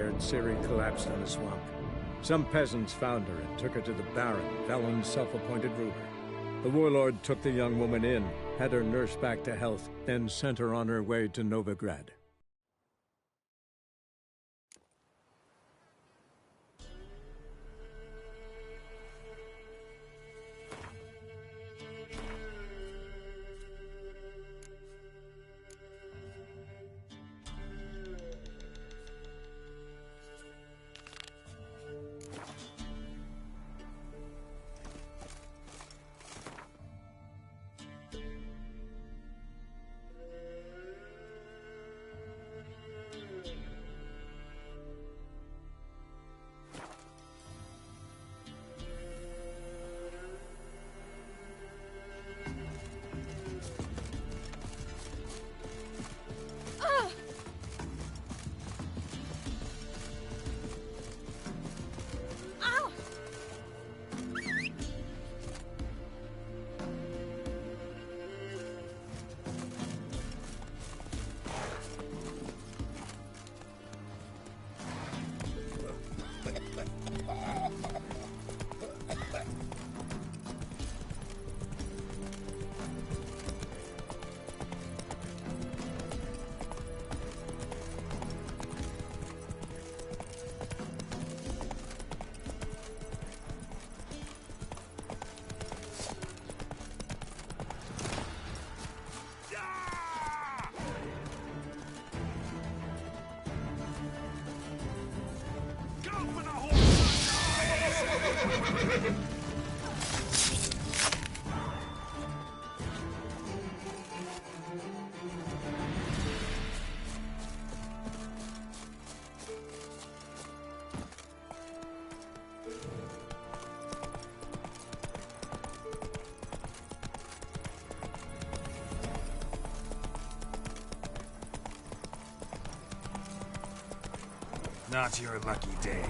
Ciri collapsed in a swamp. Some peasants found her and took her to the Baron, Velen's self-appointed ruler. The warlord took the young woman in, had her nursed back to health, then sent her on her way to Novigrad. Not your lucky day.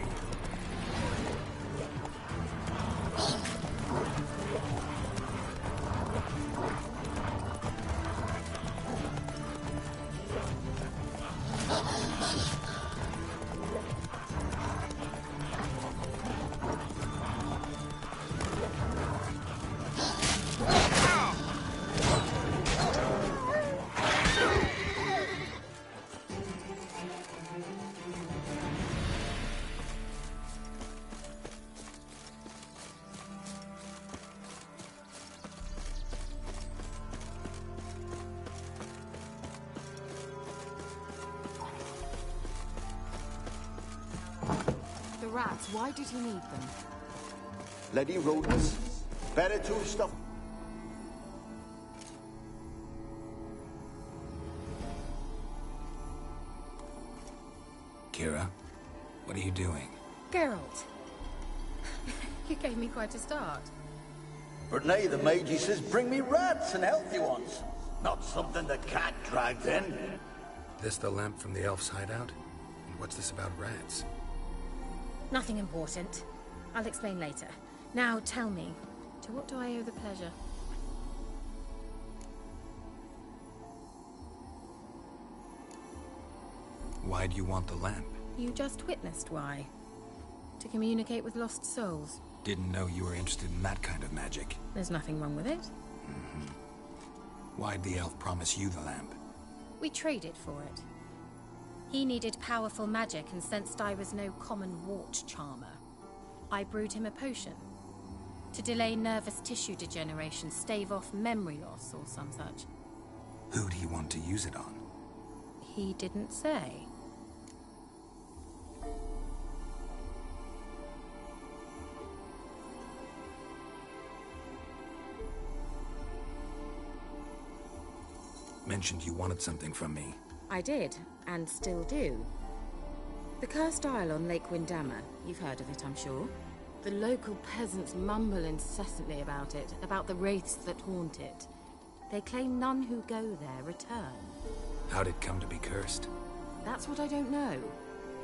Rats, why did he need them? Bloody rodents. Better to stuff. Kira, what are you doing? Geralt. You gave me quite a start. But now the mage says bring me rats and healthy ones. Not something the cat dragged in. This the lamp from the elf's hideout? And what's this about rats? Nothing important. I'll explain later. Now tell me, to what do I owe the pleasure? Why do you want the lamp? You just witnessed why. To communicate with lost souls. Didn't know you were interested in that kind of magic. There's nothing wrong with it. Why'd the elf promise you the lamp? We traded for it. He needed powerful magic and sensed I was no common wart charmer. I brewed him a potion. To delay nervous tissue degeneration, stave off memory loss or some such. Who'd he want to use it on? He didn't say. Mentioned you wanted something from me. I did, and still do. The Cursed Isle on Lake Windammer. You've heard of it, I'm sure. The local peasants mumble incessantly about it, about the wraiths that haunt it. They claim none who go there return. How'd it come to be cursed? That's what I don't know.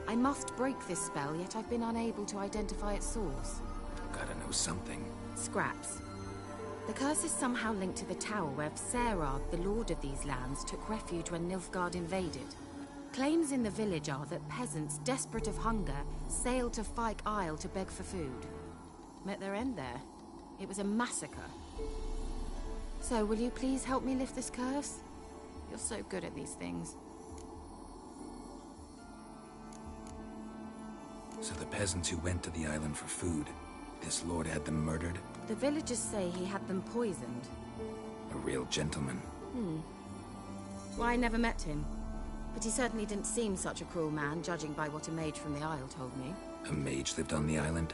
I must break this spell, yet I've been unable to identify its source. Gotta know something. Scraps. The curse is somehow linked to the tower where Serad, the lord of these lands, took refuge when Nilfgaard invaded. Claims in the village are that peasants, desperate of hunger, sailed to Fyke Isle to beg for food. Met their end there. It was a massacre. So, will you please help me lift this curse? You're so good at these things. So the peasants who went to the island for food, this lord had them murdered? The villagers say he had them poisoned. A real gentleman. Well, I never met him. But he certainly didn't seem such a cruel man, judging by what a mage from the Isle told me. A mage lived on the island?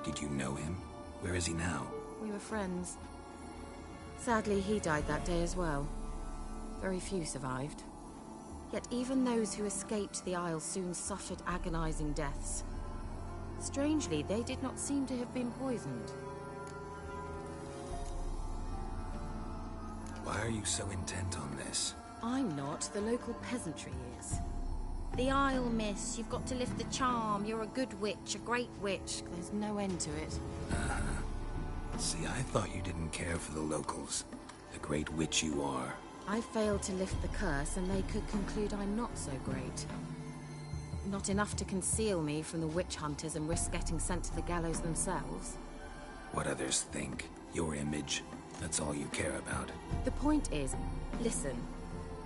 Did you know him? Where is he now? We were friends. Sadly, he died that day as well. Very few survived. Yet even those who escaped the Isle soon suffered agonizing deaths. Strangely, they did not seem to have been poisoned. Why are you so intent on this? I'm not. The local peasantry is. The Isle, miss. You've got to lift the charm. You're a good witch, a great witch. There's no end to it. See, I thought you didn't care for the locals. The great witch you are. I failed to lift the curse, and they could conclude I'm not so great. Not enough to conceal me from the witch hunters and risk getting sent to the gallows themselves. What others think. Your image. That's all you care about. The point is, listen.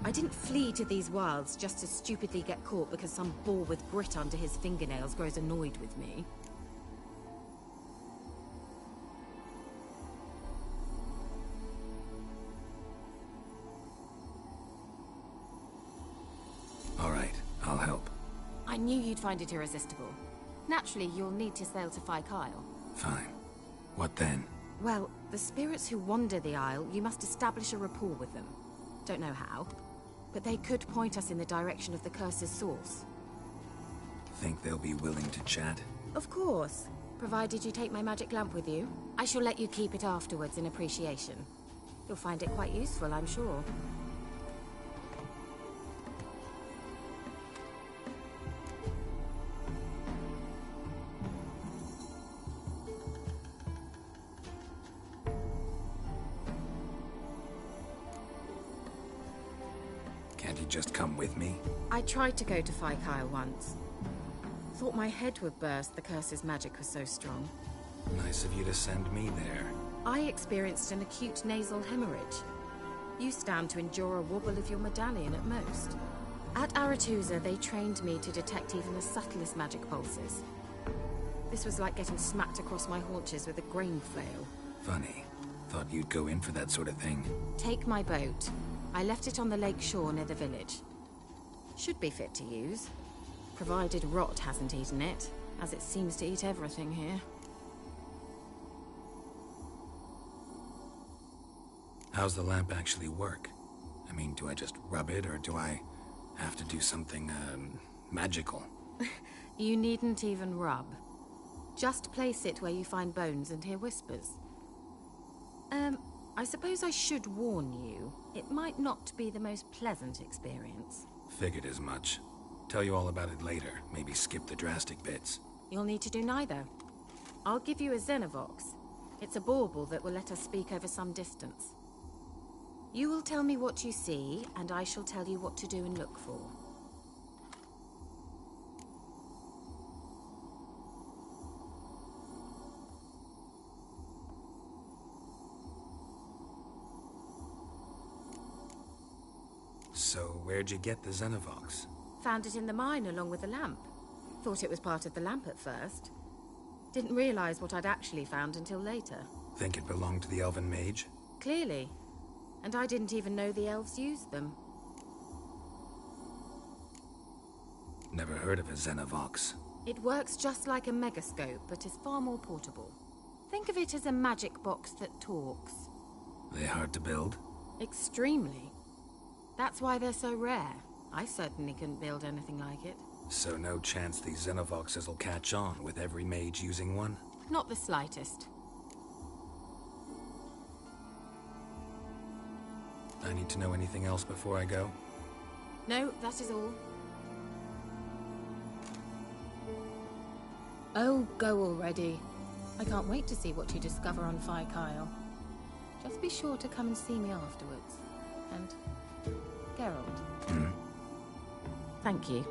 I didn't flee to these wilds just to stupidly get caught because some boar with grit under his fingernails grows annoyed with me. All right, I'll help. I knew you'd find it irresistible. Naturally, you'll need to sail to Fyke Isle. Fine. What then? Well, the spirits who wander the Isle, you must establish a rapport with them. Don't know how, but they could point us in the direction of the curse's source. Think they'll be willing to chat? Of course, provided you take my magic lamp with you. I shall let you keep it afterwards in appreciation. You'll find it quite useful, I'm sure. Can't you just come with me? I tried to go to Fyke Isle once. Thought my head would burst, the curse's magic was so strong. Nice of you to send me there. I experienced an acute nasal hemorrhage. You stand to endure a wobble of your medallion at most. At Aretusa, they trained me to detect even the subtlest magic pulses. This was like getting smacked across my haunches with a grain flail. Funny. Thought you'd go in for that sort of thing. Take my boat. I left it on the lake shore near the village. Should be fit to use. Provided rot hasn't eaten it, as it seems to eat everything here. How's the lamp actually work? I mean, do I just rub it, or do I have to do something, magical? You needn't even rub. Just place it where you find bones and hear whispers. I suppose I should warn you. It might not be the most pleasant experience. Figured as much. Tell you all about it later. Maybe skip the drastic bits. You'll need to do neither. I'll give you a Xenovox. It's a bauble that will let us speak over some distance. You will tell me what you see, and I shall tell you what to do and look for. So, where'd you get the Xenovox? Found it in the mine along with the lamp. Thought it was part of the lamp at first. Didn't realize what I'd actually found until later. Think it belonged to the Elven Mage? Clearly. And I didn't even know the elves used them. Never heard of a Xenovox. It works just like a megascope, but is far more portable. Think of it as a magic box that talks. They hard to build? Extremely. That's why they're so rare. I certainly couldn't build anything like it. So no chance these Xenovoxes will catch on with every mage using one? Not the slightest. I need to know anything else before I go? No, that is all. Oh, go already. I can't wait to see what you discover on Fyke Isle. Just be sure to come and see me afterwards. And Geralt. Thank you.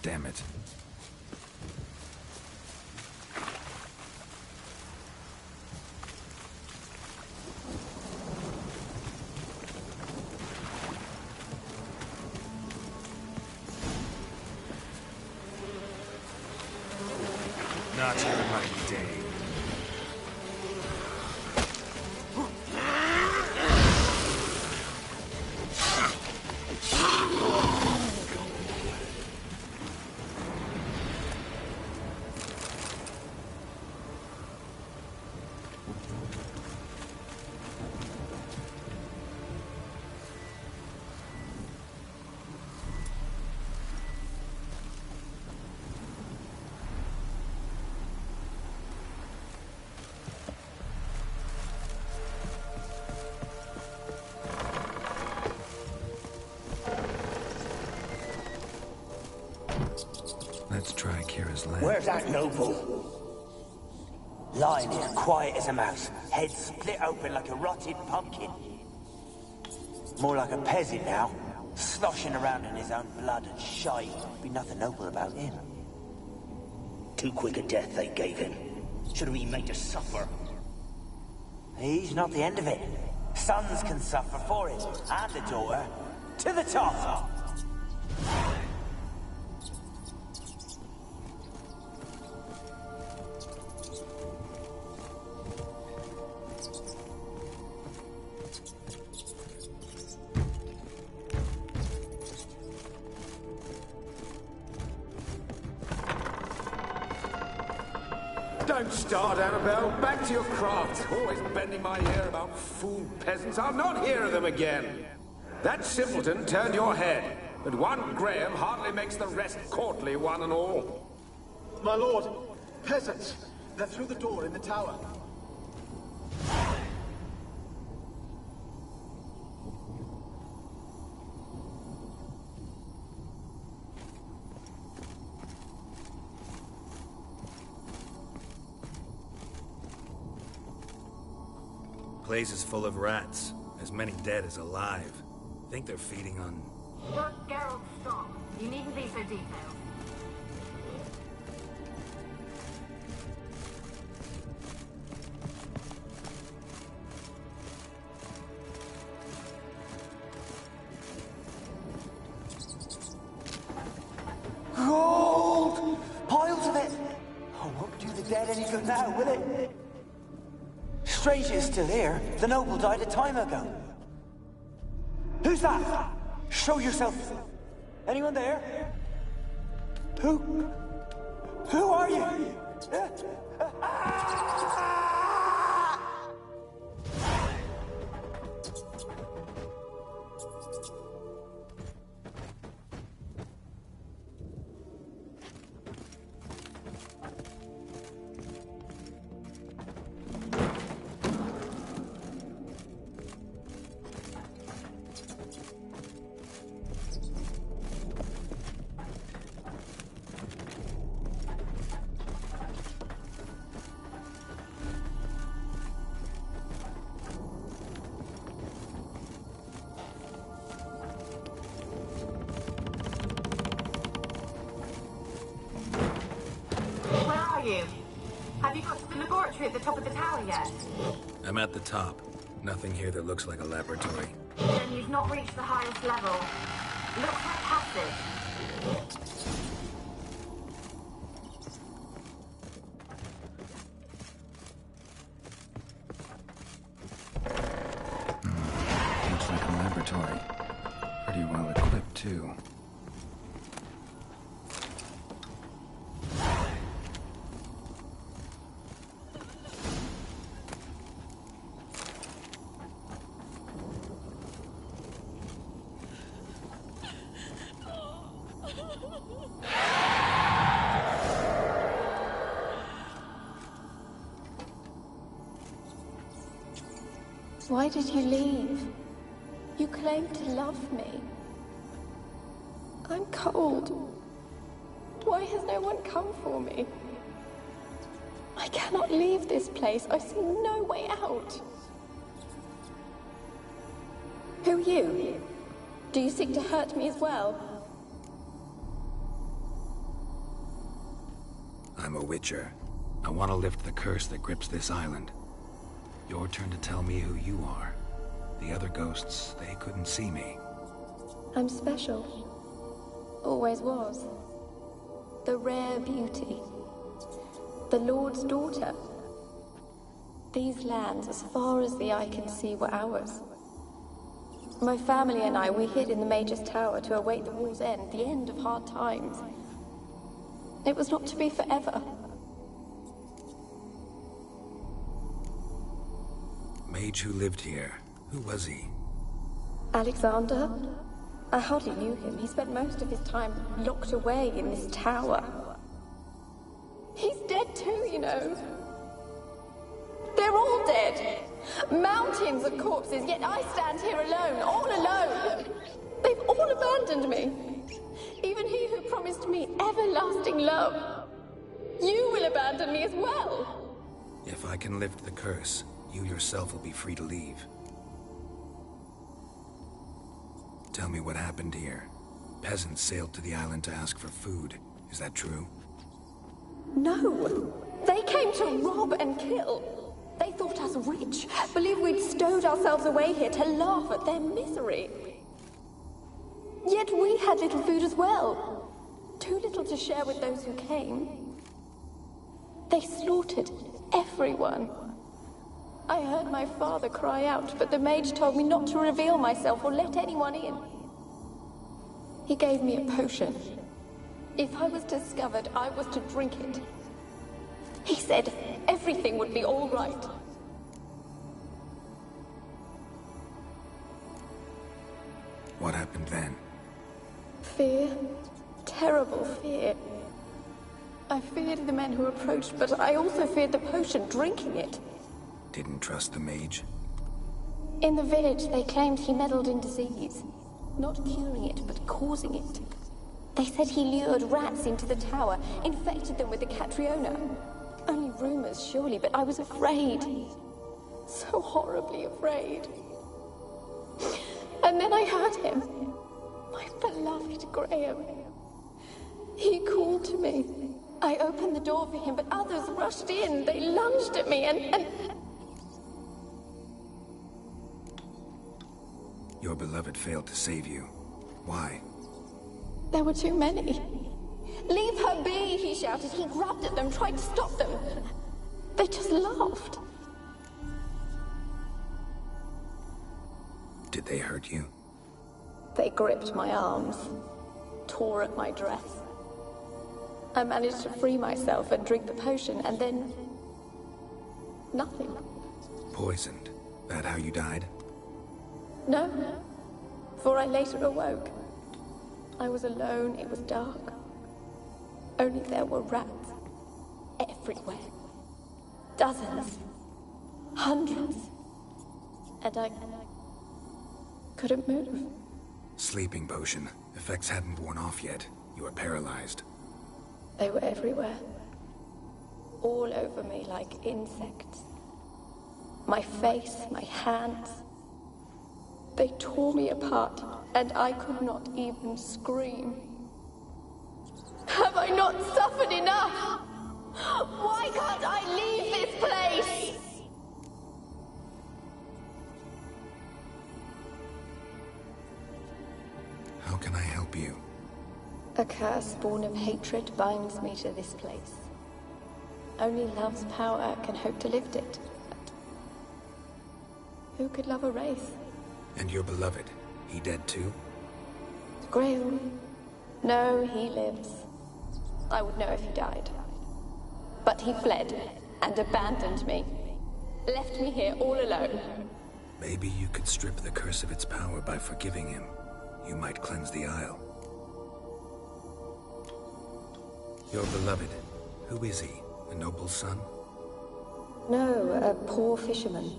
Damn it. Not your lucky day. Let's try Kira's land. Where's that noble? Lying here, quiet as a mouse, head split open like a rotted pumpkin. More like a peasant now, sloshing around in his own blood and shite. Be nothing noble about him. Too quick a death they gave him. Should have been made to suffer. He's not the end of it. Sons can suffer for it, and a daughter. To the top! Don't start, Annabelle. Back to your craft. Always bending my ear about fool peasants. I'll not hear of them again. That simpleton turned your head, but one Graham hardly makes the rest courtly, one and all. My lord, peasants. They're through the door in the tower. Place is full of rats. As many dead as alive. Think they're feeding on... Look, Geralt, stop. You needn't be so detailed. Gold! Piles of it! Oh, won't do the dead any good now, will it? Strange it's still here. The noble died a time ago. Who's that? Show yourself. Anyone there? Who are you? Have you got to the laboratory at the top of the tower yet? I'm at the top. Nothing here that looks like a laboratory. Then you've not reached the highest level. Looks like passage. Looks like a laboratory. Pretty well equipped, too. Why did you leave? You claimed to love me. I'm cold. Why has no one come for me? I cannot leave this place. I see no way out. Who are you? Do you seek to hurt me as well? I'm a Witcher. I want to lift the curse that grips this island. Your turn to tell me who you are. The other ghosts, they couldn't see me. I'm special. Always was. The rare beauty. The Lord's daughter. These lands, as far as the eye can see, were ours. My family and I, we hid in the Mage's Tower to await the war's end, the end of hard times. It was not to be forever. Mage who lived here. Who was he? Alexander? I hardly knew him. He spent most of his time locked away in this tower. He's dead too, you know. They're all dead. Mountains of corpses, yet I stand here alone, all alone. They've all abandoned me. Even he who promised me everlasting love. You will abandon me as well. If I can lift the curse, you yourself will be free to leave. Tell me what happened here. Peasants sailed to the island to ask for food. Is that true? No. They came to rob and kill. They thought us rich, believed we'd stowed ourselves away here to laugh at their misery. Yet we had little food as well. Too little to share with those who came. They slaughtered everyone. I heard my father cry out, but the mage told me not to reveal myself or let anyone in. He gave me a potion. If I was discovered, I was to drink it. He said everything would be all right. What happened then? Fear. Terrible fear. I feared the men who approached, but I also feared the potion, drinking it. Didn't trust the mage? In the village, they claimed he meddled in disease. Not curing it, but causing it. They said he lured rats into the tower, infected them with the Catriona. Only rumors, surely, but I was afraid. So horribly afraid. And then I heard him. My beloved Graham. He called to me. I opened the door for him, but others rushed in. They lunged at me and... Your beloved failed to save you. Why? There were too many. Leave her be, he shouted. He grabbed at them, tried to stop them. They just laughed. Did they hurt you? They gripped my arms, tore at my dress. I managed to free myself and drink the potion, and then... nothing. Poisoned. That how you died? No, for I later awoke. I was alone, it was dark. Only there were rats. Everywhere. Dozens. Hundreds. And I couldn't move. Sleeping potion. Effects hadn't worn off yet. You were paralyzed. They were everywhere. All over me like insects. My face, my hands. They tore me apart, and I could not even scream. Have I not suffered enough? Why can't I leave this place? How can I help you? A curse born of hatred binds me to this place. Only love's power can hope to lift it. But who could love a wraith? And your beloved, he dead too? Graham? No, he lives. I would know if he died. But he fled and abandoned me. Left me here all alone. Maybe you could strip the curse of its power by forgiving him. You might cleanse the Isle. Your beloved, who is he? A noble son? No, a poor fisherman.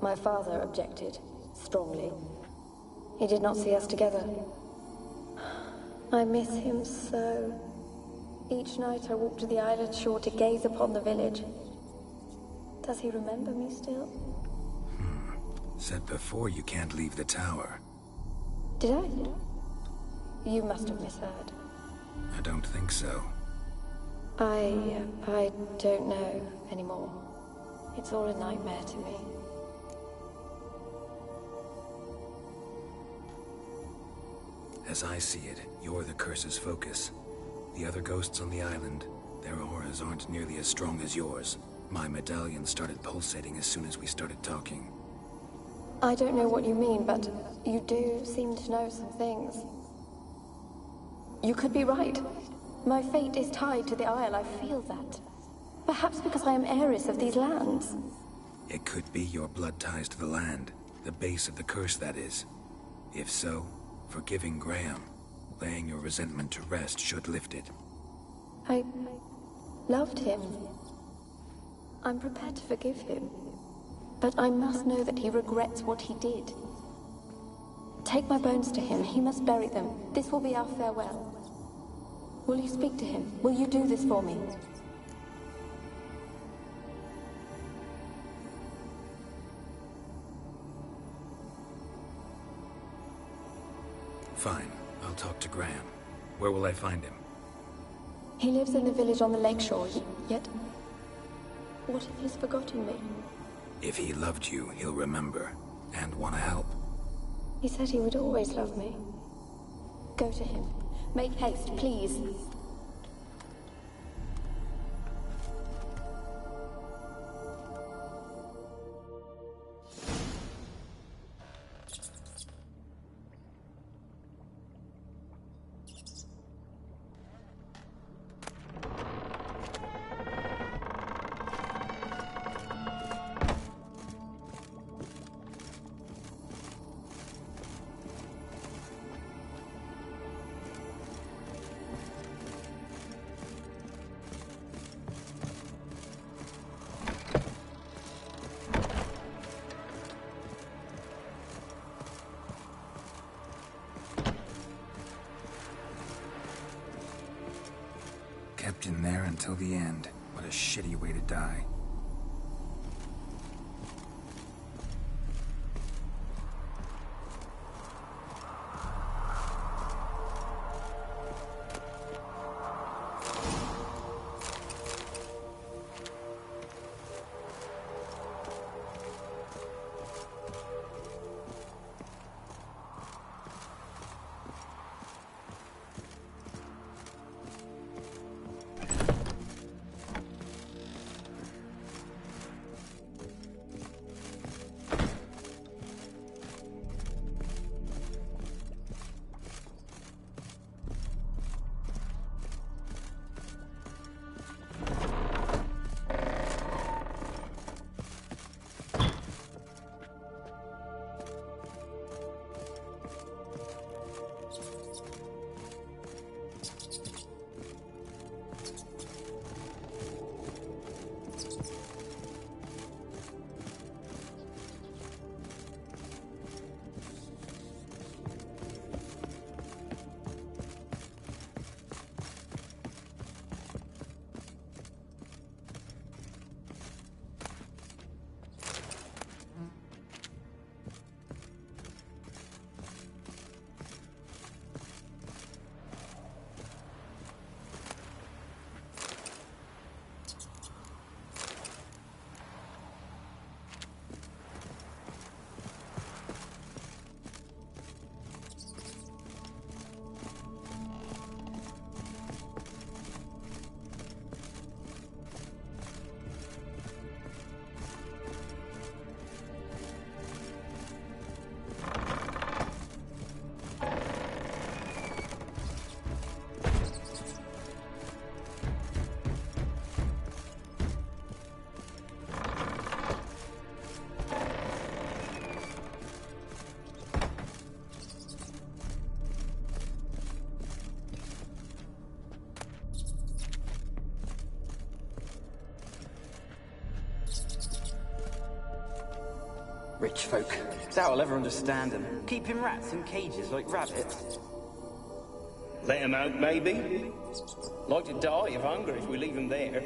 My father objected, strongly. He did not see us together. I miss him so. Each night I walk to the island shore to gaze upon the village. Does he remember me still? Said before you can't leave the tower. Did I? You must have misheard. I don't think so. I don't know anymore. It's all a nightmare to me. As I see it, you're the curse's focus. The other ghosts on the island, their auras aren't nearly as strong as yours. My medallion started pulsating as soon as we started talking. I don't know what you mean, but you do seem to know some things. You could be right. My fate is tied to the Isle, I feel that. Perhaps because I am heiress of these lands. It could be your blood ties to the land, the base of the curse, that is. If so, forgiving Graham, laying your resentment to rest should lift it. I loved him. I'm prepared to forgive him. But I must know that he regrets what he did. Take my bones to him. He must bury them. This will be our farewell. Will you speak to him? Will you do this for me? Fine. I'll talk to Graham. Where will I find him? He lives in the village on the lakeshore, yet... What if he's forgotten me? If he loved you, he'll remember, and want to help. He said he would always love me. Go to him. Make haste, please. Kept in there until the end. What a shitty way to die. Rich folk. Doubt I'll ever understand them. Keeping rats in cages like rabbits. Let them out, maybe? Like to die of hunger if we leave them there.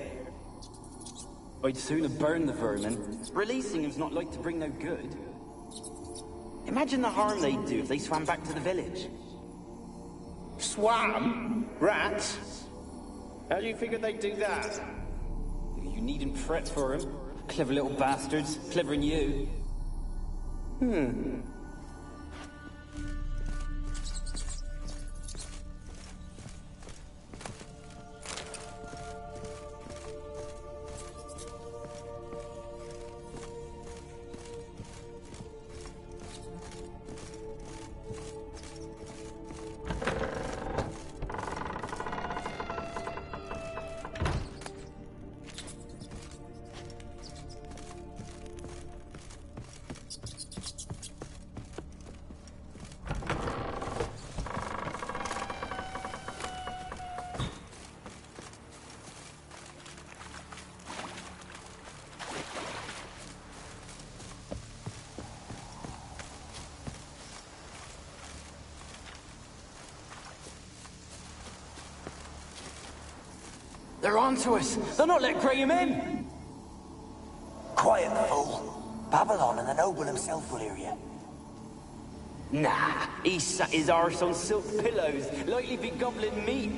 I'd sooner burn the vermin. Releasing them's not like to bring no good. Imagine the harm they'd do if they swam back to the village. Swam? Rats? How do you figure they'd do that? You needn't fret for him. Clever little bastards. Cleverer than you. They're onto us. They'll not let Graham in. Quiet, fool. Babylon and the noble himself will hear you. Nah, he sat his arse on silk pillows, like he'd be gobbling meat.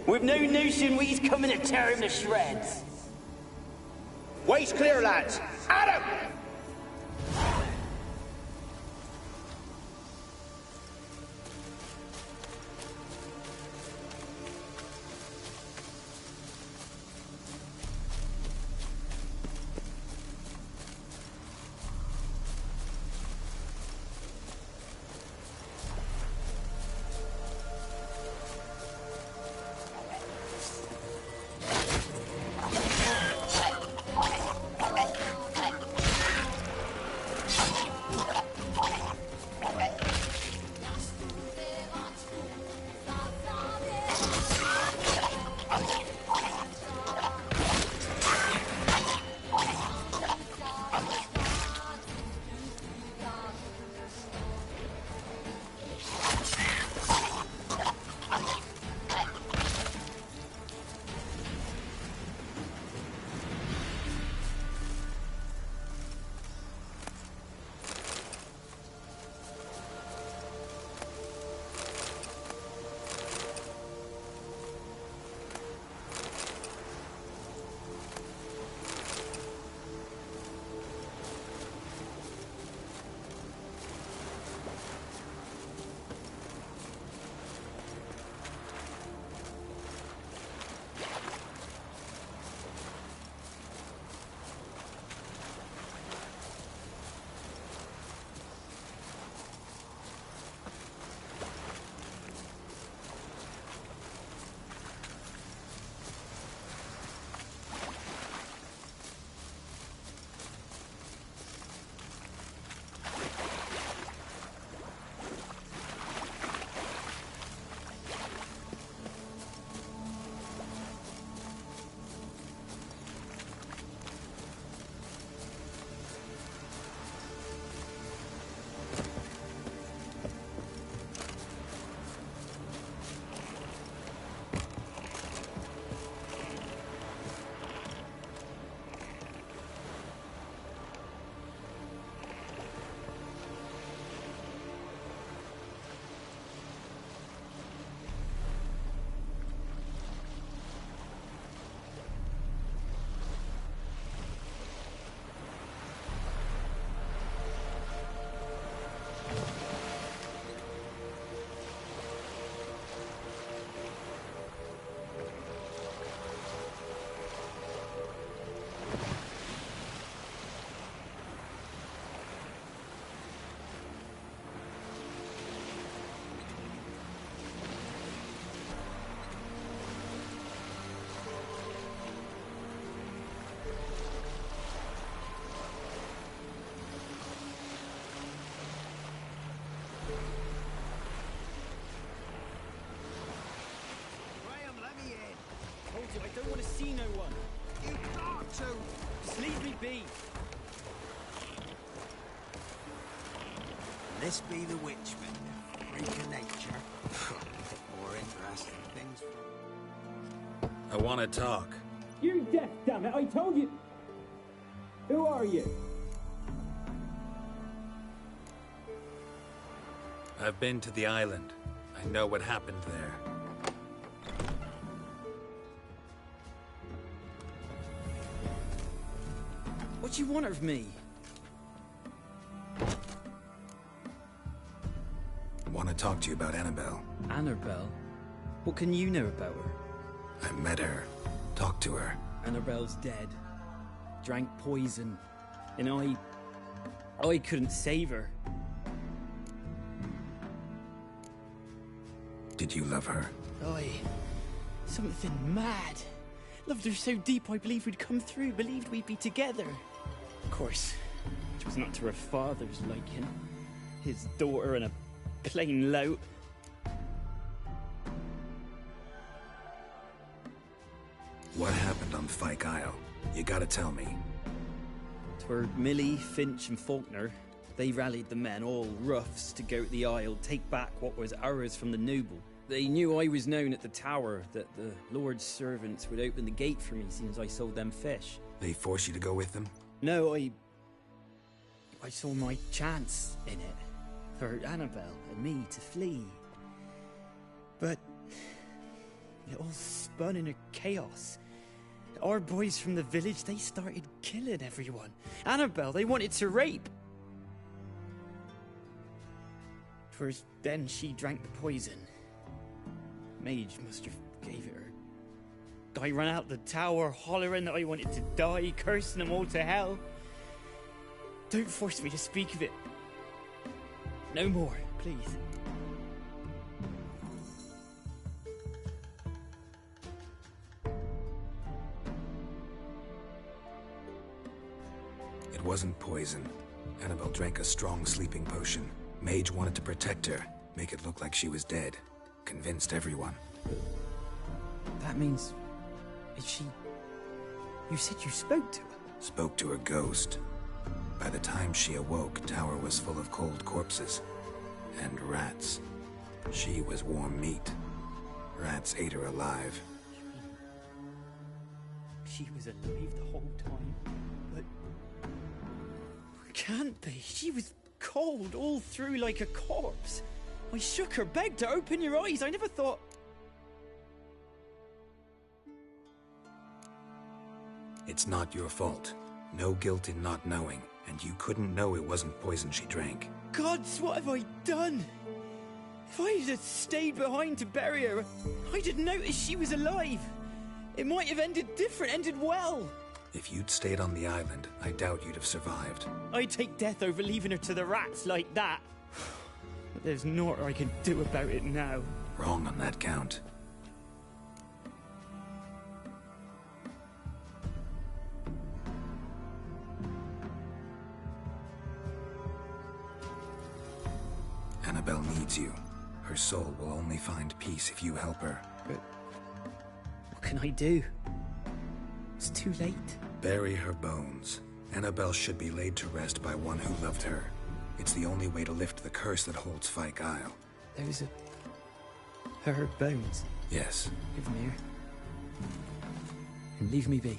We've no notion we's coming to tear him to shreds. Way's clear, lads. Adam! I don't want to see no one. You got to. Just leave me be. This be the Witchman, freak of nature. More interesting things. I want to talk. You're deaf, damn it! I told you. Who are you? I've been to the island. I know what happened there. What do you want of me? Want to talk to you about Annabelle. Annabelle? What can you know about her? I met her. Talked to her. Annabelle's dead. Drank poison. And I couldn't save her. Did you love her? Something mad. Loved her so deep I believed we'd come through, believed we'd be together. Of course, it was not to her father's liking. His daughter and a plain lout. What happened on Fyke Isle? You gotta tell me. 'Twere Millie, Finch and Faulkner. They rallied the men, all roughs, to go to the Isle, take back what was ours from the noble. They knew I was known at the tower, that the Lord's servants would open the gate for me since I sold them fish. They force you to go with them? No, I saw my chance in it. For Annabelle and me to flee. But it all spun in a chaos. Our boys from the village, they started killing everyone. Annabelle, they wanted to rape. 'Twas then she drank the poison. Mage must have gave it her. I ran out the tower hollering that I wanted to die, cursing them all to hell. Don't force me to speak of it. No more, please. It wasn't poison. Annabelle drank a strong sleeping potion. Mage wanted to protect her, make it look like she was dead. Convinced everyone. That means... is she... You said you spoke to her? Spoke to her ghost. By the time she awoke, Tower was full of cold corpses. And rats. She was warm meat. Rats ate her alive. She was alive the whole time, but... Can't be. She was cold all through like a corpse. I shook her, begged her, open your eyes. I never thought... It's not your fault. No guilt in not knowing, and you couldn't know it wasn't poison she drank. Gods, what have I done? If I had stayed behind to bury her, I'd have noticed she was alive. It might have ended different, ended well. If you'd stayed on the island, I doubt you'd have survived. I'd take death over leaving her to the rats like that. But there's naught I can do about it now. Wrong on that count. Annabelle needs you. Her soul will only find peace if you help her. But what can I do? It's too late. Bury her bones. Annabelle should be laid to rest by one who loved her. It's the only way to lift the curse that holds Fyke Isle. There's her bones. Yes. Give them here. And leave me be.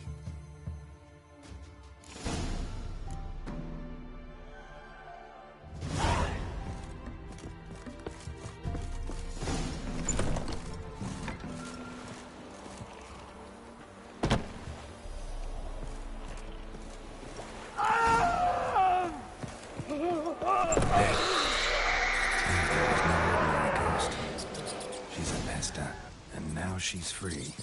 She's free.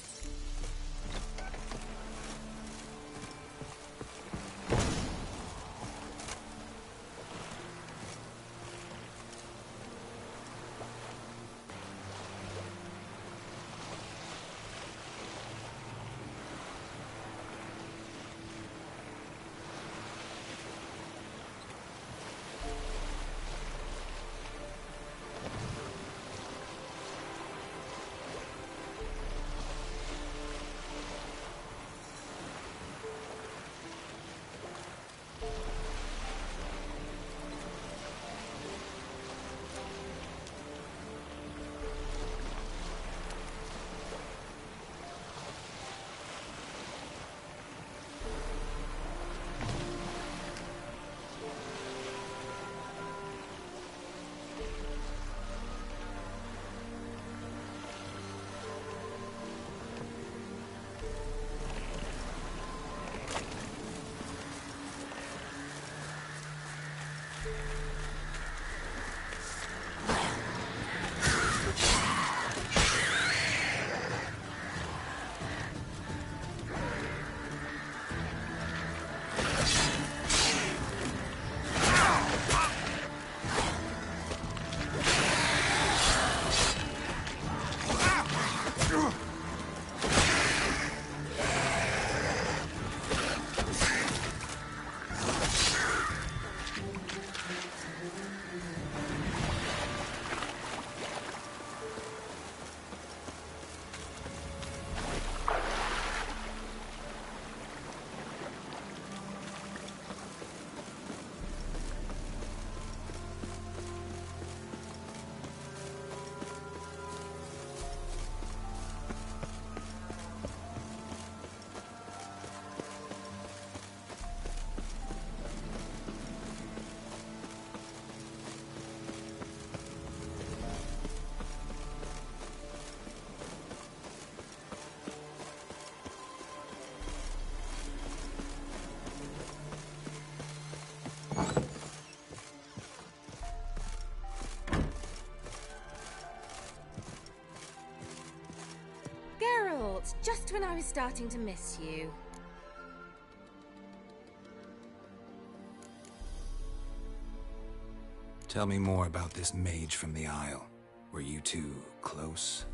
thoughts just when I was starting to miss you. Tell me more about this mage from the Isle. Were you two close?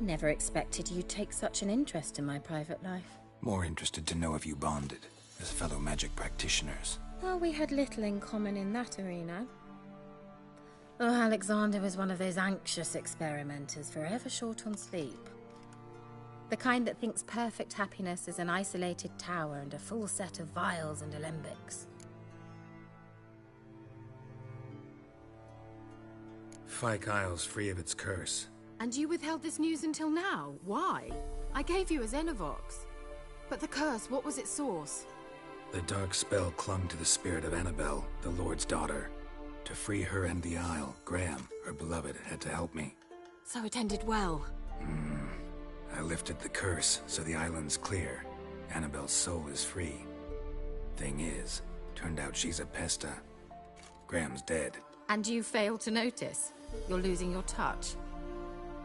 Never expected you'd take such an interest in my private life. More interested to know if you bonded as fellow magic practitioners. Well, we had little in common in that arena. Oh, Alexander was one of those anxious experimenters, forever short on sleep. The kind that thinks perfect happiness is an isolated tower and a full set of vials and alembics. Fyke Isle's free of its curse. And you withheld this news until now? Why? I gave you a Xenovox. But the curse, what was its source? The dark spell clung to the spirit of Annabelle, the Lord's daughter. To free her and the Isle, Graham, her beloved, had to help me. So it ended well. I lifted the curse, so the island's clear. Annabelle's soul is free. Thing is, turned out she's a Pesta. Graham's dead. And you failed to notice? You're losing your touch.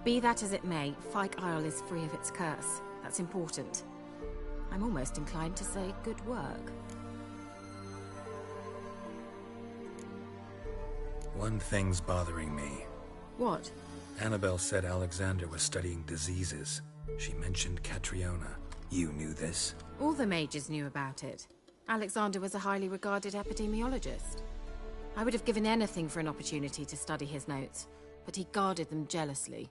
Be that as it may, Fyke Isle is free of its curse. That's important. I'm almost inclined to say good work. One thing's bothering me. What? Annabelle said Alexander was studying diseases. She mentioned Catriona. You knew this? All the mages knew about it. Alexander was a highly regarded epidemiologist. I would have given anything for an opportunity to study his notes, but he guarded them jealously.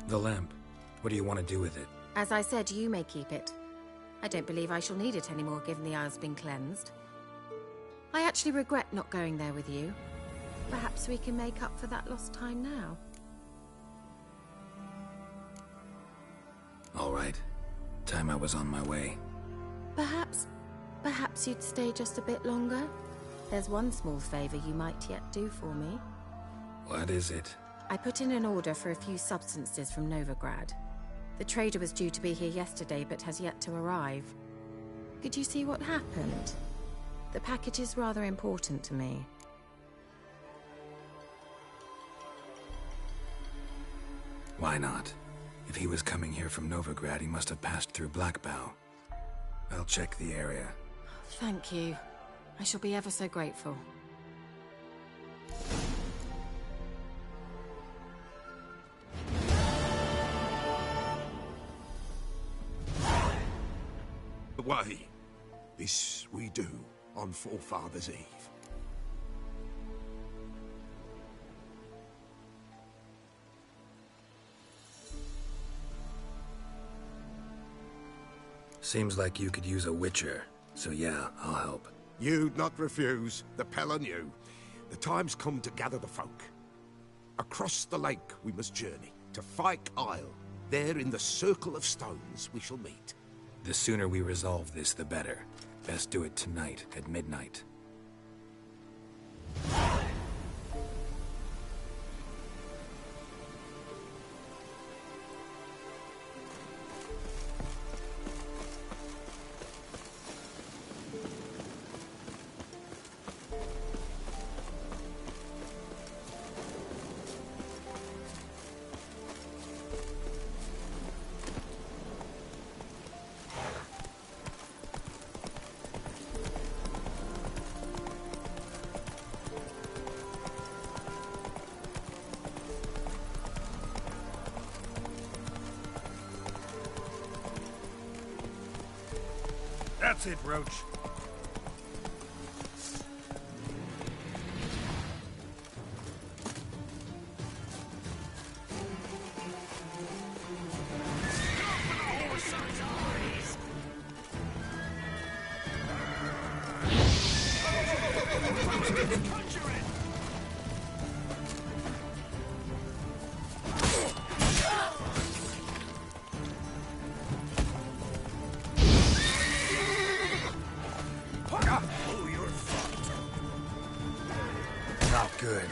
The lamp. What do you want to do with it? As I said, you may keep it. I don't believe I shall need it anymore, given the Isle's been cleansed. I actually regret not going there with you. Perhaps we can make up for that lost time now. All right. Time I was on my way. Perhaps you'd stay just a bit longer? There's one small favor you might yet do for me. What is it? I put in an order for a few substances from Novigrad. The trader was due to be here yesterday, but has yet to arrive. Could you see what happened? The package is rather important to me. Why not? If he was coming here from Novigrad, he must have passed through Blackbough. I'll check the area. Thank you. I shall be ever so grateful. Away. This we do on Forefathers' Eve. Seems like you could use a witcher, so yeah, I'll help. You'd not refuse, the Pella knew. The time's come to gather the folk. Across the lake we must journey, to Fyke Isle. There in the Circle of Stones we shall meet. The sooner we resolve this, the better. Best do it tonight, at midnight. That's it, Roach. Not good.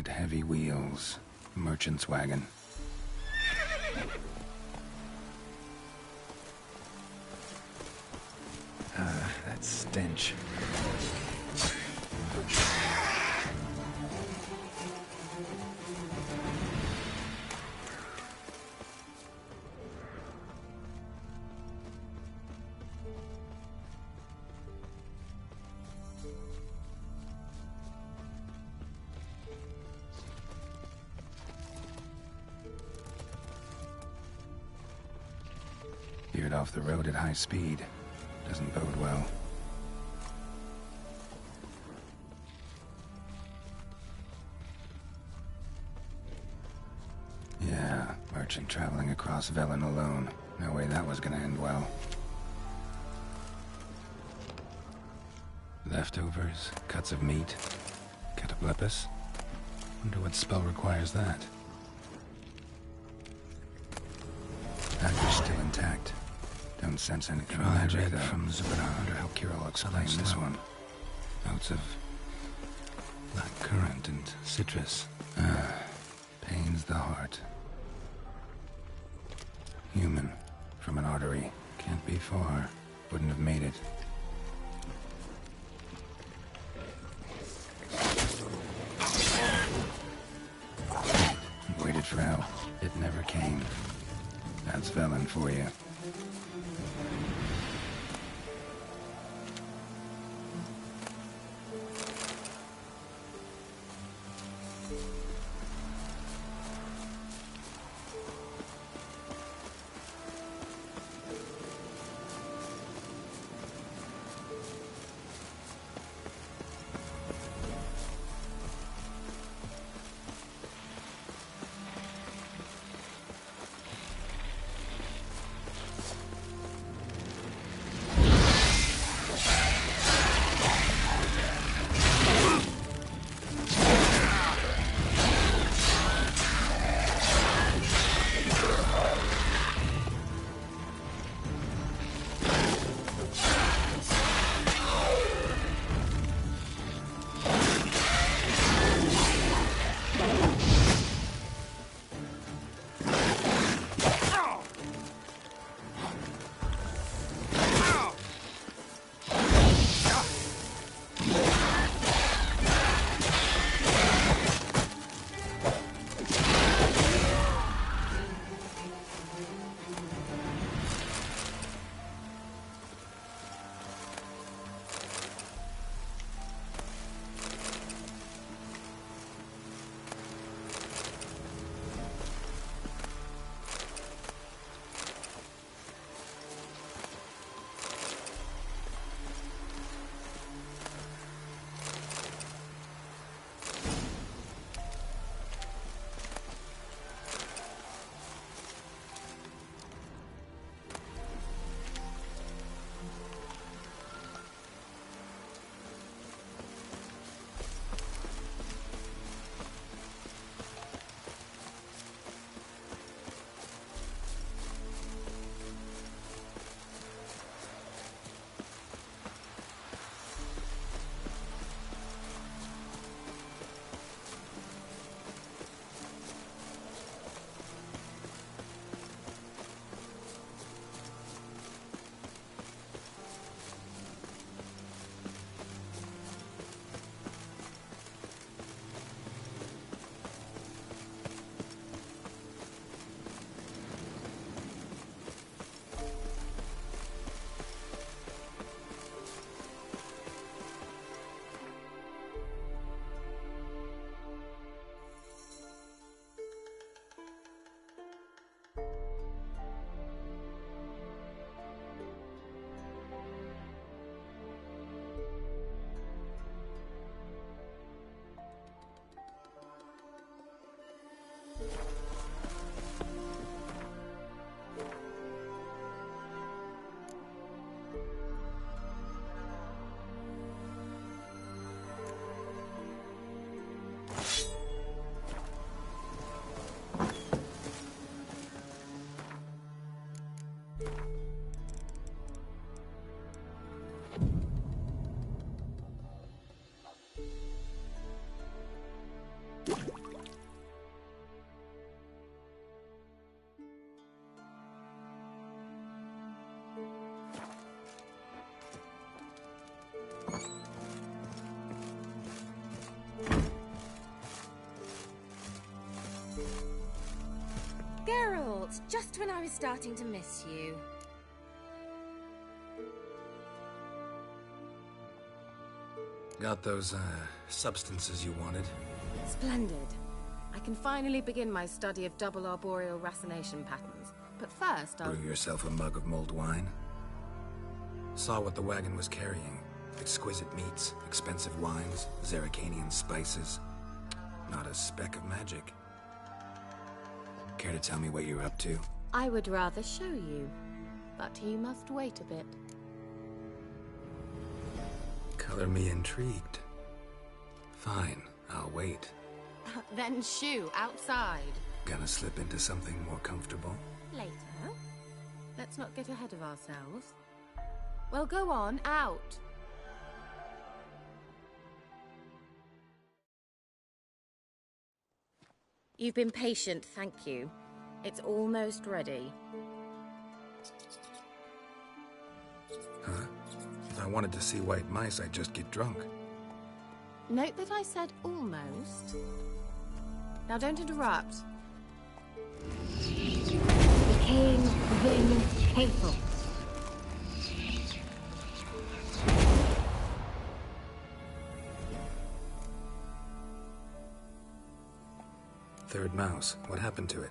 Giant heavy wheels. Merchant's wagon. That stench. Veered off the road at high speed. Doesn't bode well. Yeah, merchant traveling across Velen alone. No way that was gonna end well. Leftovers, cuts of meat, cataplepis. Wonder what spell requires that. Dagger's still intact. Don't sense anything magic though. From Zubara. I wonder how Kira will explain this one. Notes of black currant and citrus. Pains the heart. Human. From an artery. Can't be far. Wouldn't have made it. Waited for help. It never came. That's Velen for you. Geralt, just when I was starting to miss you. Got those, substances you wanted? Splendid. I can finally begin my study of double arboreal racination patterns. But first, I'll... Brew yourself a mug of mulled wine? Saw what the wagon was carrying. Exquisite meats, expensive wines, Zerrikanian spices. Not a speck of magic. Care to tell me what you're up to? I would rather show you, but you must wait a bit. Color me intrigued. Fine, I'll wait. Then shoo, outside. Gonna slip into something more comfortable? Later. Let's not get ahead of ourselves. Well, go on, out. You've been patient, thank you. It's almost ready. Huh? If I wanted to see white mice, I'd just get drunk. Note that I said almost. Now don't interrupt. Became Vin Hateful. Third mouse. What happened to it?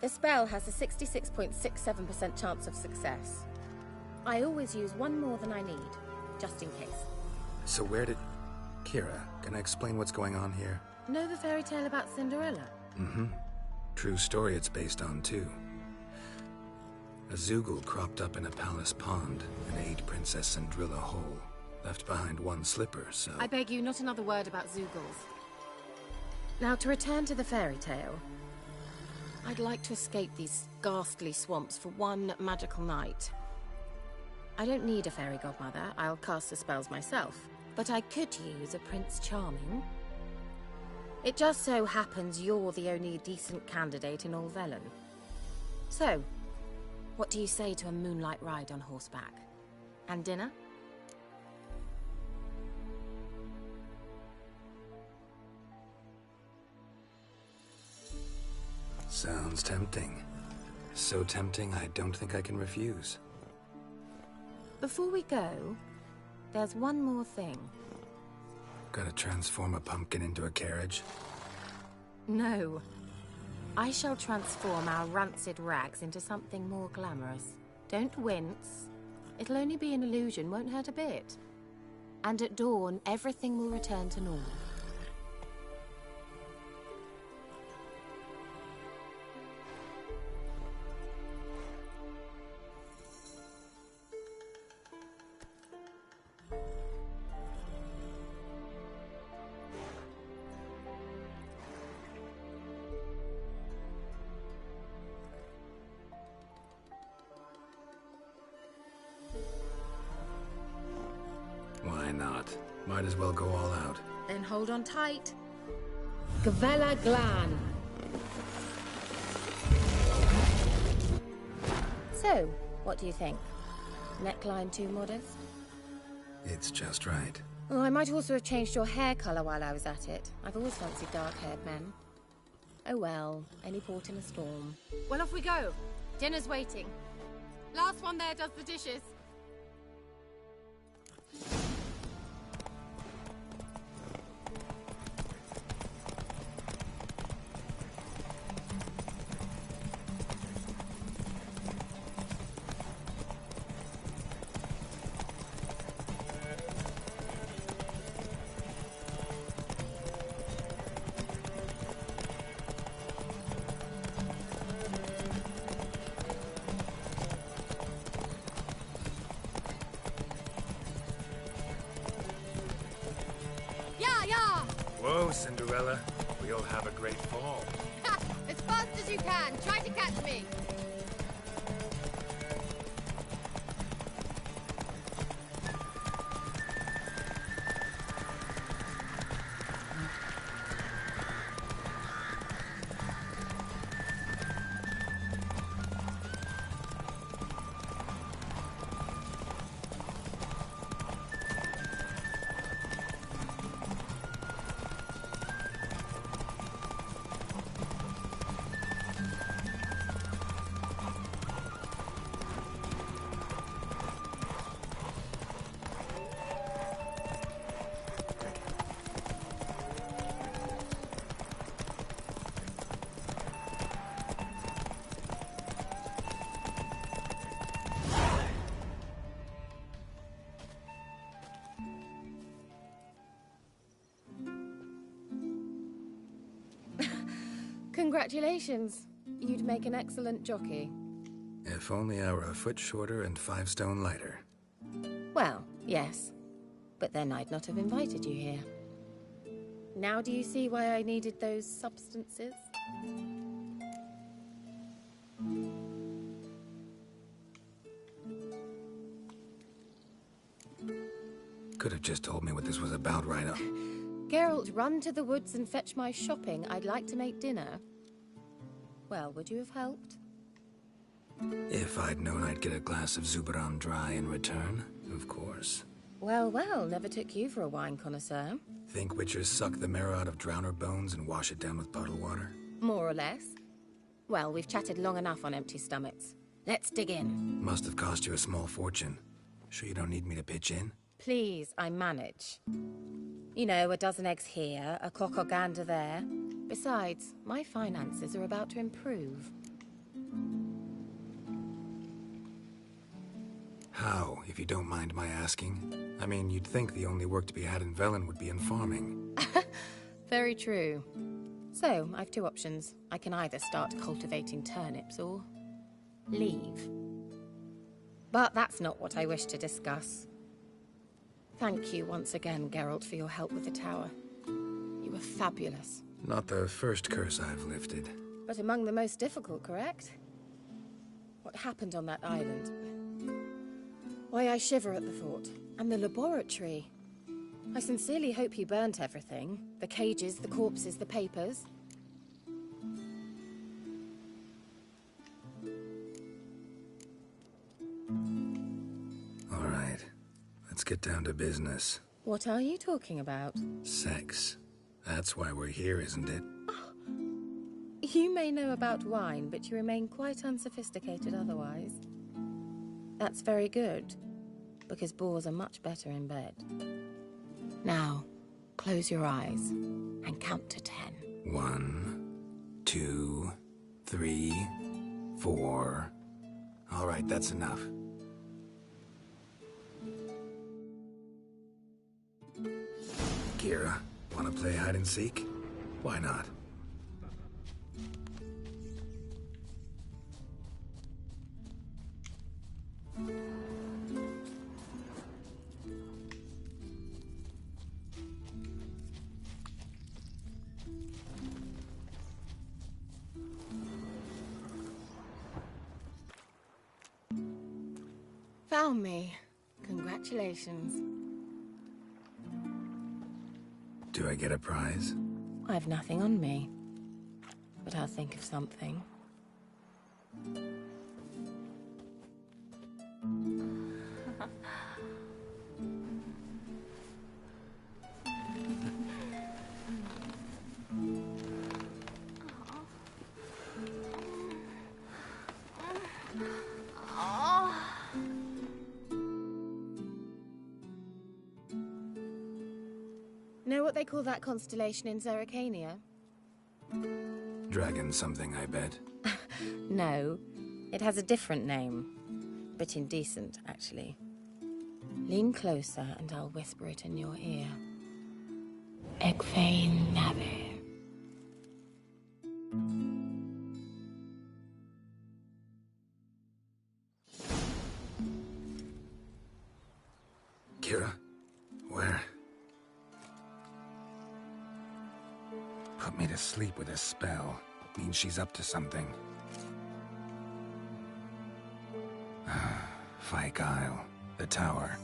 The spell has a 66.67% chance of success. I always use one more than I need, just in case. So where did... Kira, can I explain what's going on here? Know the fairy tale about Cinderella? Mm-hmm. True story it's based on, too. A Zoogle cropped up in a palace pond and ate Princess Cinderella whole. Left behind one slipper, so... I beg you, not another word about Zoogles. Now, to return to the fairy tale. I'd like to escape these ghastly swamps for one magical night. I don't need a fairy godmother, I'll cast the spells myself. But I could use a Prince Charming. It just so happens you're the only decent candidate in all Velen. So, what do you say to a moonlight ride on horseback? And dinner? Sounds tempting. So tempting, I don't think I can refuse. Before we go, there's one more thing. Gotta transform a pumpkin into a carriage? No. I shall transform our rancid rags into something more glamorous. Don't wince. It'll only be an illusion, won't hurt a bit. And at dawn, everything will return to normal. Why not? Might as well go all out. Then hold on tight. Gavella Glan. So, what do you think? Neckline too modest? It's just right. Oh, I might also have changed your hair colour while I was at it. I've always fancied dark-haired men. Oh well, any port in a storm. Well, off we go. Dinner's waiting. Last one there does the dishes. Whoa, Cinderella. We'll have a great fall. As fast as you can. Try to catch me. Congratulations. You'd make an excellent jockey. If only I were a foot shorter and 5 stone lighter. Well, yes. But then I'd not have invited you here. Now do you see why I needed those substances? Could have just told me what this was about right up. Geralt, run to the woods and fetch my shopping. I'd like to make dinner. Well, would you have helped? If I'd known I'd get a glass of Zuberan dry in return, of course. Well, well, never took you for a wine connoisseur. Think witchers suck the marrow out of drowner bones and wash it down with puddle water? More or less. Well, we've chatted long enough on empty stomachs. Let's dig in. Must have cost you a small fortune. Sure you don't need me to pitch in? Please, I manage. You know, a dozen eggs here, a cock or gander there. Besides, my finances are about to improve. How, if you don't mind my asking? I mean, you'd think the only work to be had in Velen would be in farming. Very true. So, I've 2 options. I can either start cultivating turnips or leave. But that's not what I wish to discuss. Thank you once again, Geralt, for your help with the tower. You were fabulous. Not the first curse I've lifted. But among the most difficult, correct? What happened on that island? Why, I shiver at the thought. And the laboratory. I sincerely hope you burnt everything. The cages, the corpses, the papers. All right. Let's get down to business. What are you talking about? Sex. That's why we're here, isn't it? You may know about wine, but you remain quite unsophisticated otherwise. That's very good, because boars are much better in bed. Now, close your eyes and count to 10. 1, 2, 3, 4. All right, that's enough. Kira, wanna play hide and seek? Why not? Found me. Congratulations. Do I get a prize? I've nothing on me, but I'll think of something. Know what they call that constellation in Zerrikania? Dragon something, I bet. No, it has a different name. But indecent, actually. Lean closer and I'll whisper it in your ear. Egfain Navi. Kira, where? Put me to sleep with a spell. Means she's up to something. Fyke Isle, the tower.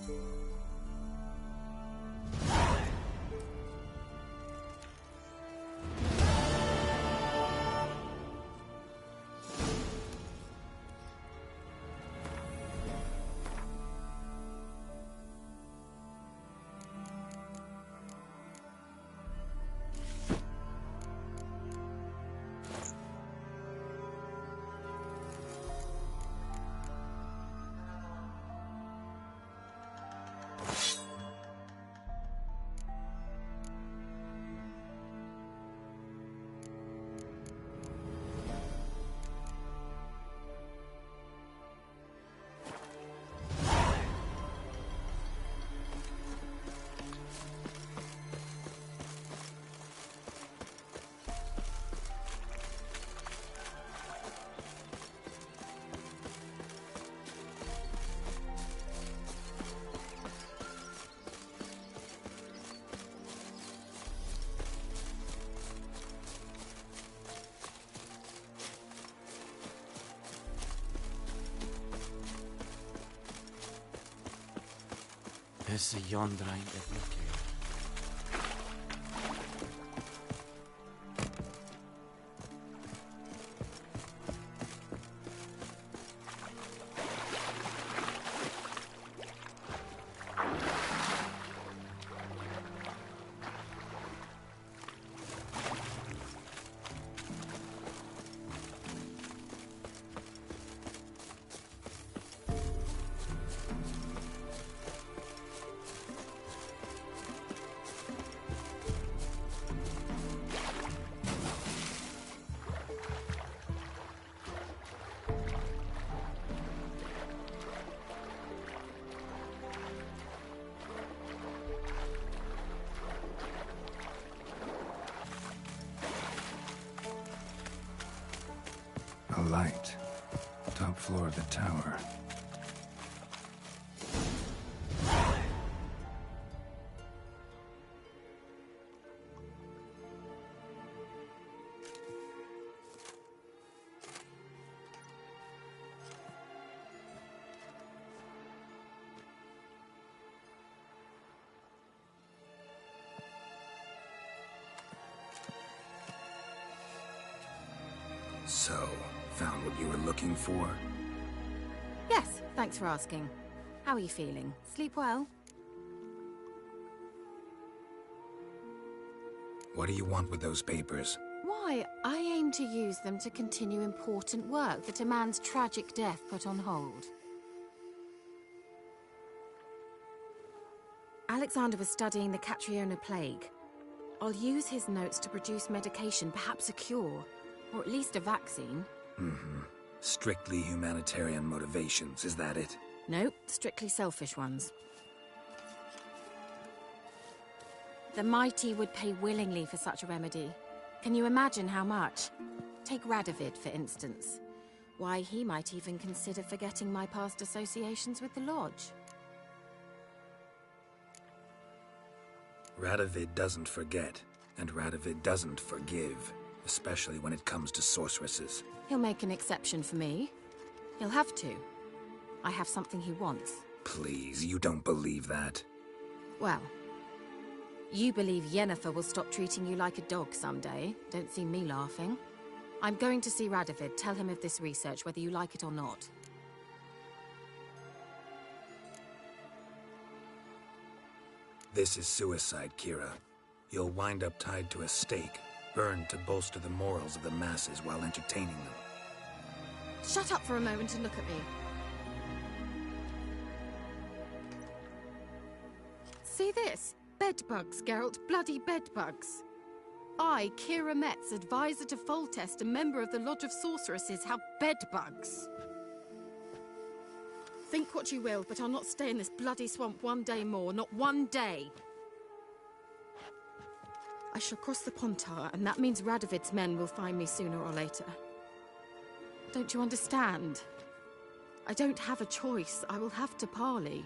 Essa yonder ain't a bouquet. A light. Top floor of the tower. So, found what you were looking for? Yes, thanks for asking. How are you feeling? Sleep well? What do you want with those papers? Why, I aim to use them to continue important work that a man's tragic death put on hold. Alexander was studying the Catriona plague. I'll use his notes to produce medication, perhaps a cure, or at least a vaccine. Mm-hmm. Strictly humanitarian motivations, is that it? Nope, strictly selfish ones. The mighty would pay willingly for such a remedy. Can you imagine how much? Take Radovid, for instance. Why, he might even consider forgetting my past associations with the Lodge. Radovid doesn't forget, and Radovid doesn't forgive, especially when it comes to sorceresses. He'll make an exception for me. He'll have to. I have something he wants. Please, you don't believe that. Well, you believe Yennefer will stop treating you like a dog someday. Don't see me laughing. I'm going to see Radovid, tell him of this research, whether you like it or not. This is suicide, Kira. You'll wind up tied to a stake, burned to bolster the morals of the masses while entertaining them. Shut up for a moment and look at me. See this? Bedbugs, Geralt. Bloody bedbugs. I, Kira Metz, advisor to Foltest, a member of the Lodge of Sorceresses, have bedbugs. Think what you will, but I'll not stay in this bloody swamp one day more. Not one day. I shall cross the Pontar, and that means Radovid's men will find me sooner or later. Don't you understand? I don't have a choice. I will have to parley.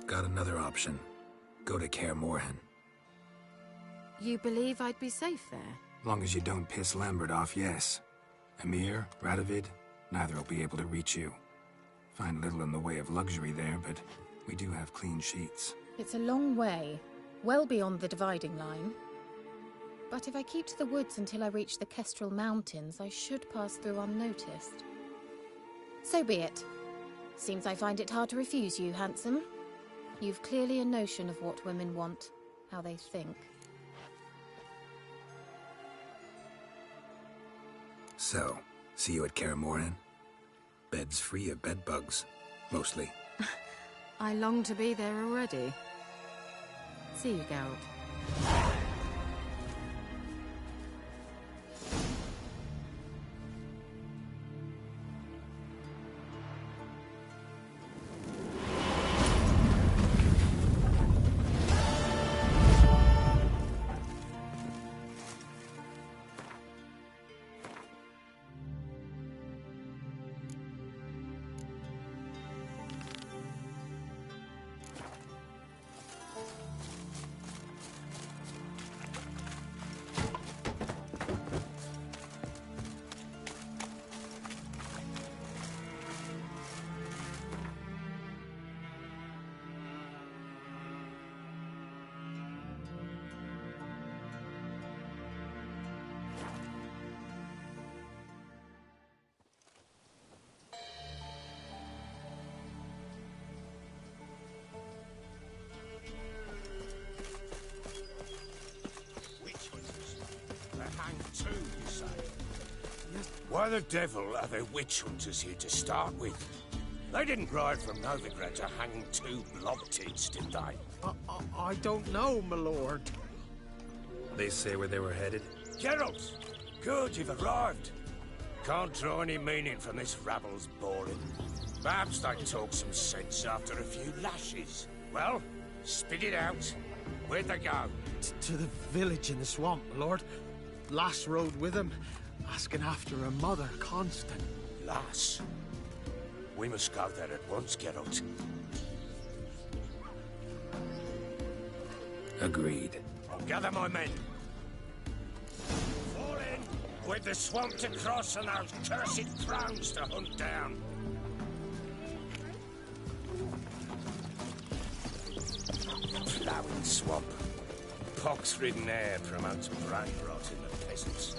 Got another option. Go to Kaer Morhen. You believe I'd be safe there? Long as you don't piss Lambert off, yes. Emhyr, Radovid, neither will be able to reach you. Find little in the way of luxury there, but we do have clean sheets. It's a long way, well beyond the dividing line. But if I keep to the woods until I reach the Kestrel Mountains, I should pass through unnoticed. So be it. Seems I find it hard to refuse you, handsome. You've clearly a notion of what women want, how they think. So, see you at Kaer Morhen? Beds free of bedbugs, mostly. I long to be there already. See you, Geralt. Why the devil are there witch hunters here to start with? They didn't ride from Novigrad to hang two blob-tits, did they? I don't know, my lord. They say where they were headed? Geralt! Good, you've arrived. Can't draw any meaning from this rabble's boring. Perhaps they talk some sense after a few lashes. Well, spit it out. Where'd they go? To the village in the swamp, my lord. Lass rode with him, asking after her mother, Constant. Lass? We must go there at once, Geralt. Agreed. I'll gather my men. Fall in, with the swamp to cross and those cursed crows to hunt down. Ploughing swamp. Pox-ridden air promotes brain rot in the peasants.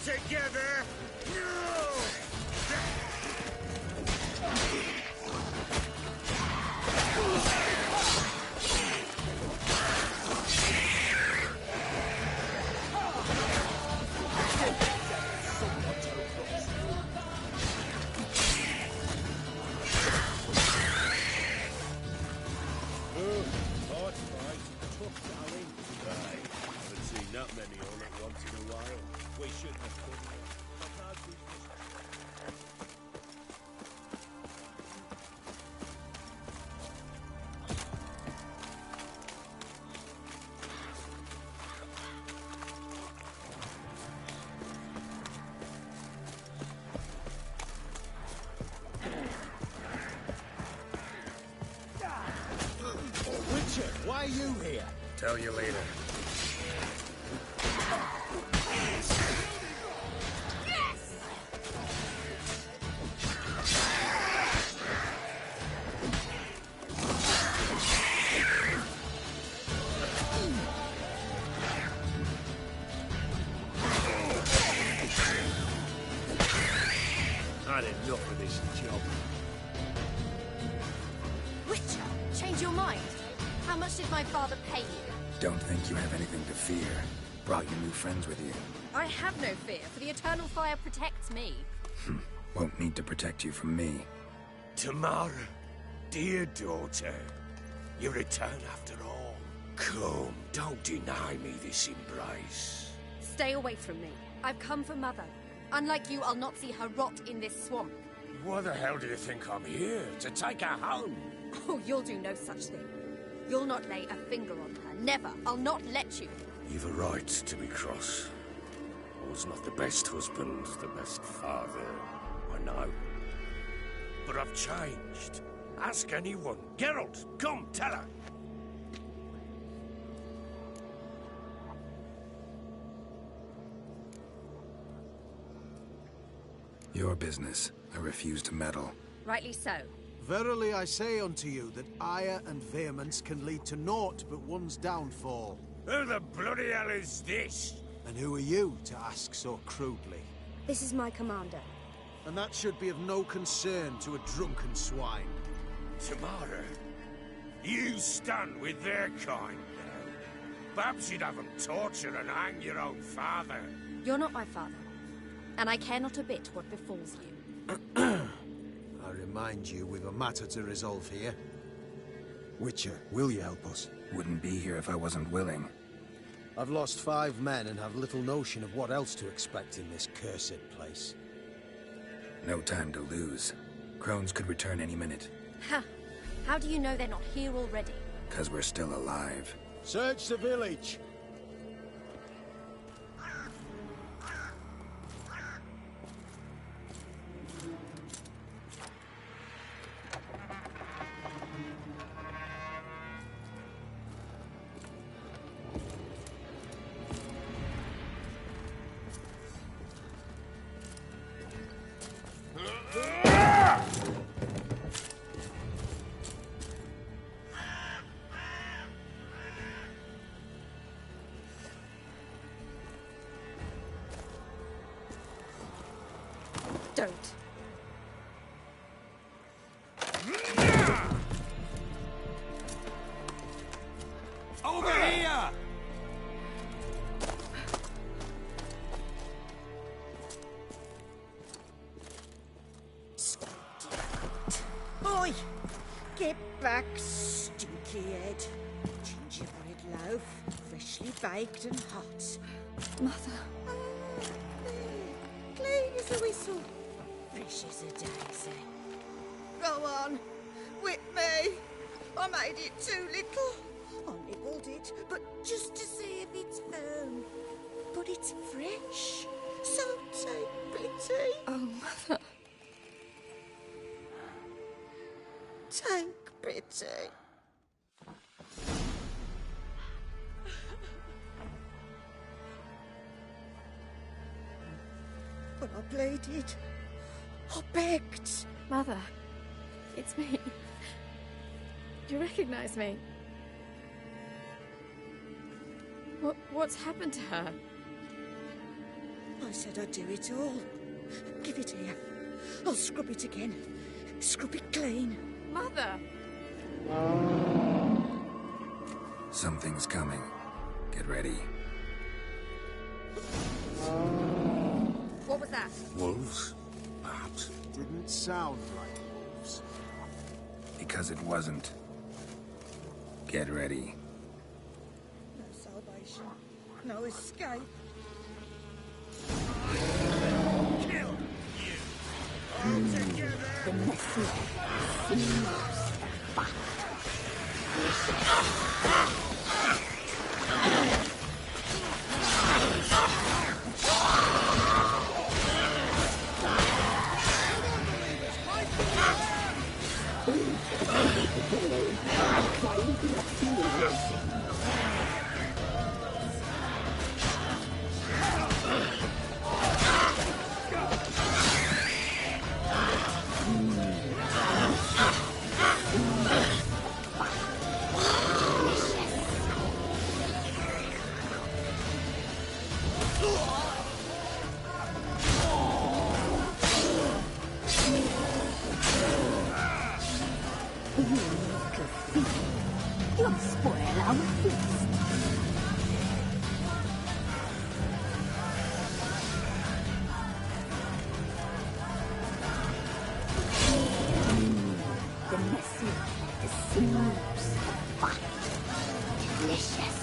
Together! Why are you here? Tell you later. Had enough of this job. Witcher, change your mind. How much did my father pay you? Don't think you have anything to fear. Brought your new friends with you. I have no fear, for the Eternal Fire protects me. Won't need to protect you from me. Tamara, dear daughter, you return after all. Come, don't deny me this embrace. Stay away from me. I've come for Mother. Unlike you, I'll not see her rot in this swamp. Why the hell do you think I'm here? To take her home? Oh, you'll do no such thing. You'll not lay a finger on her. Never. I'll not let you. You've a right to be cross. I was not the best husband, the best father, I know. But I've changed. Ask anyone. Geralt, come, tell her. Your business. I refuse to meddle. Rightly so. Verily I say unto you that ire and vehemence can lead to naught but one's downfall. Who the bloody hell is this? And who are you to ask so crudely? This is my commander. And that should be of no concern to a drunken swine. Tamara, you stand with their kind now. Perhaps you'd have them torture and hang your own father. You're not my father. And I care not a bit what befalls you. I remind you, we've a matter to resolve here. Witcher, will you help us? Wouldn't be here if I wasn't willing. I've lost 5 men and have little notion of what else to expect in this cursed place. No time to lose. Crones could return any minute. Ha! How do you know they're not here already? 'Cause we're still alive. Search the village! Don't. Over here! Oi! Get back, stinky head. Gingerbread loaf, freshly baked and hot. Mother. Clean as a whistle. Fresh as a daisy. Go on, whip me. I made it too little. I nibbled it, but just to see if it's firm. But it's fresh, so take pity. Oh, Mother. Take pity. But I pleaded. I begged. Mother, it's me. Do you recognize me? What's happened to her? I said I'd do it all. Give it here. I'll scrub it again. Scrub it clean. Mother! Something's coming. Get ready. What was that? Wolves? Perhaps. Didn't sound like wolves. Because it wasn't. Get ready. No salvation. No escape. Kill you! All together! The messy You'll spoil our feast. The messy, the smooth, fine, delicious.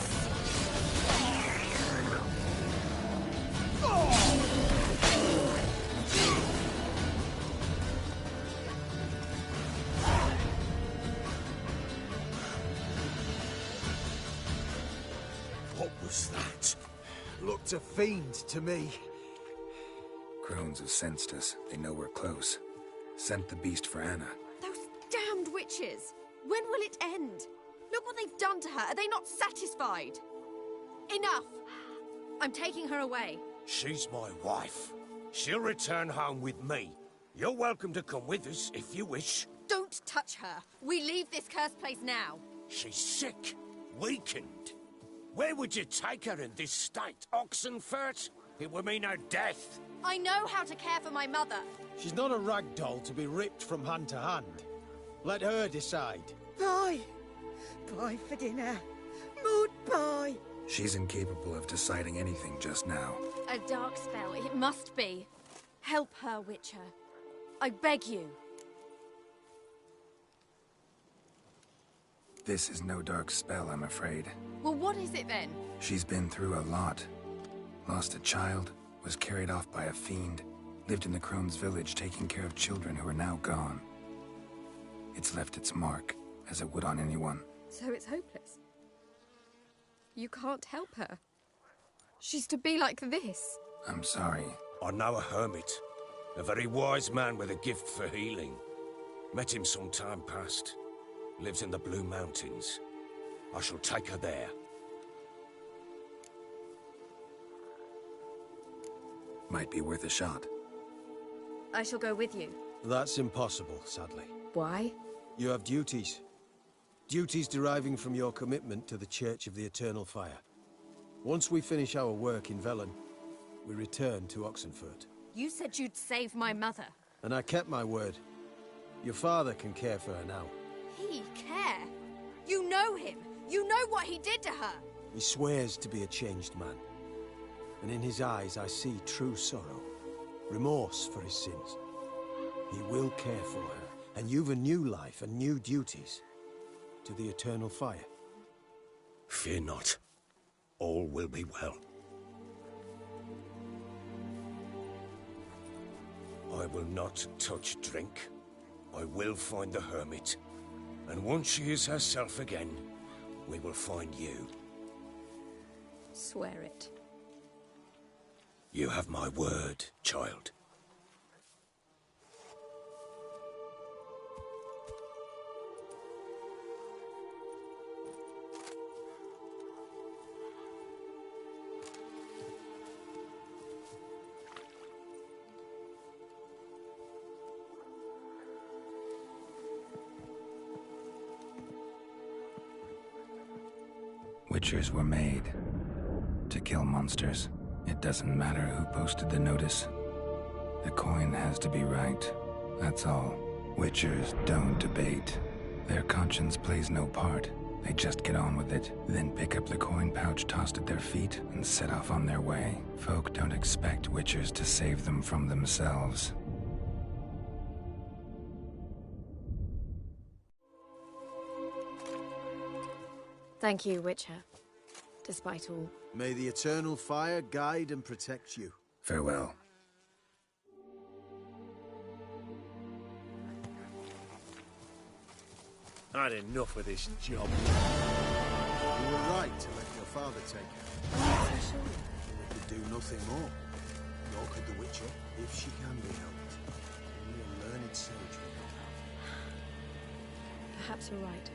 What was that? Looked a fiend to me. Crones have sensed us. They know we're close. Sent the beast for Anna. Those damned witches! When will it end? Look what they've done to her. Are they not satisfied? Enough! I'm taking her away. She's my wife. She'll return home with me. You're welcome to come with us if you wish. Don't touch her. We leave this cursed place now. She's sick, weakened. Where would you take her in this state? Oxenfurt? It would mean her death. I know how to care for my mother. She's not a rag doll to be ripped from hand to hand. Let her decide. Pie. Pie for dinner. Mood pie. She's incapable of deciding anything just now. A dark spell, it must be. Help her, Witcher. I beg you. This is no dark spell, I'm afraid. Well, what is it then? She's been through a lot. Lost a child, was carried off by a fiend, lived in the Crone's village taking care of children who are now gone. It's left its mark, as it would on anyone. So it's hopeless. You can't help her. She's to be like this. I'm sorry. I know a hermit. A very wise man with a gift for healing. Met him some time past. Lives in the Blue Mountains. I shall take her there. Might be worth a shot. I shall go with you. That's impossible, sadly. Why? You have duties. Duties deriving from your commitment to the Church of the Eternal Fire. Once we finish our work in Velen, we return to Oxenfurt. You said you'd save my mother. And I kept my word. Your father can care for her now. He care? You know him. You know what he did to her. He swears to be a changed man. And in his eyes I see true sorrow. Remorse for his sins. He will care for her. And you've a new life and new duties. To the eternal fire. Fear not. All will be well. I will not touch drink. I will find the hermit. And once she is herself again, we will find you. Swear it. You have my word, child. Witchers were made to kill monsters. It doesn't matter who posted the notice. The coin has to be right, that's all. Witchers don't debate. Their conscience plays no part. They just get on with it, then pick up the coin pouch tossed at their feet and set off on their way. Folk don't expect witchers to save them from themselves. Thank you, Witcher. Despite all. May the eternal fire guide and protect you. Farewell. I'd enough of this job. You were right to let your father take her. They could do nothing more. Nor could the Witcher, if she can be helped. Only a learned sage will. Perhaps you're right.